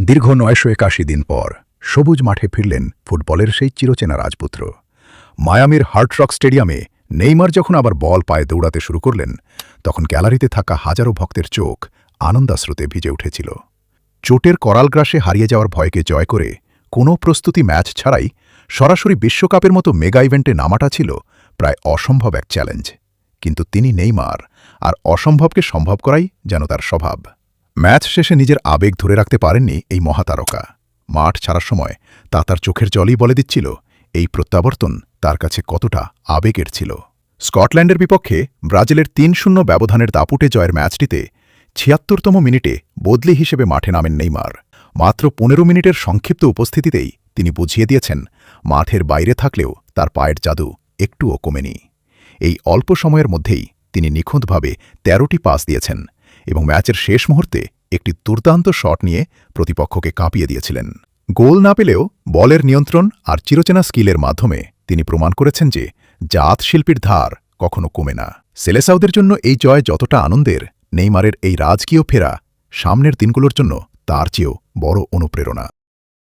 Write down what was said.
দীর্ঘ ৯৮১ দিন পর সবুজ মাঠে ফিরলেন ফুটবলের সেই চিরচেনা রাজপুত্র। মায়ামির হার্ড রক স্টেডিয়ামে নেইমার যখন আবার বল পায়ে দৌড়াতে শুরু করলেন, তখন গ্যালারিতে থাকা হাজারো ভক্তের চোখ আনন্দাশ্রুতে ভিজে উঠেছিল। চোটের করালগ্রাসে হারিয়ে যাওয়ার ভয়কে জয় করে কোনো প্রস্তুতি ম্যাচ ছাড়াই সরাসরি বিশ্বকাপের মতো মেগা ইভেন্টে নামাটা ছিল প্রায় অসম্ভব এক চ্যালেঞ্জ। কিন্তু তিনি নেইমার, আর অসম্ভবকে সম্ভব করাই যেন তার স্বভাব। ম্যাচ শেষে নিজের আবেগ ধরে রাখতে পারেননি এই মহাতারকা। মাঠ ছাড়ার সময় তার চোখের জলই বলে দিচ্ছিল এই প্রত্যাবর্তন তার কাছে কতটা আবেগের ছিল। স্কটল্যান্ডের বিপক্ষে ব্রাজিলের ৩-০ ব্যবধানের দাপুটে জয়ের ম্যাচটিতে ৭৬তম মিনিটে বদলি হিসেবে মাঠে নামেন নেইমার। মাত্র ১৫ মিনিটের সংক্ষিপ্ত উপস্থিতিতেই তিনি বুঝিয়ে দিয়েছেন মাঠের বাইরে থাকলেও তার পায়ের জাদু একটুও কমেনি। এই অল্প সময়ের মধ্যেই তিনি নিখুঁতভাবে ১৩টি পাস দিয়েছেন এবং ম্যাচের শেষ মুহূর্তে একটি দুর্দান্ত শট নিয়ে প্রতিপক্ষকে কাঁপিয়ে দিয়েছিলেন। গোল না পেলেও বলের নিয়ন্ত্রণ আর চিরচেনা স্কিলের মাধ্যমে তিনি প্রমাণ করেছেন যে জাত শিল্পীর ধার কখনো কমে না। সেলেসাউদের জন্য এই জয় যতটা আনন্দের, নেইমারের এই রাজকীয় ফেরা সামনের দিনগুলোর জন্য তার চেয়েও বড় অনুপ্রেরণা।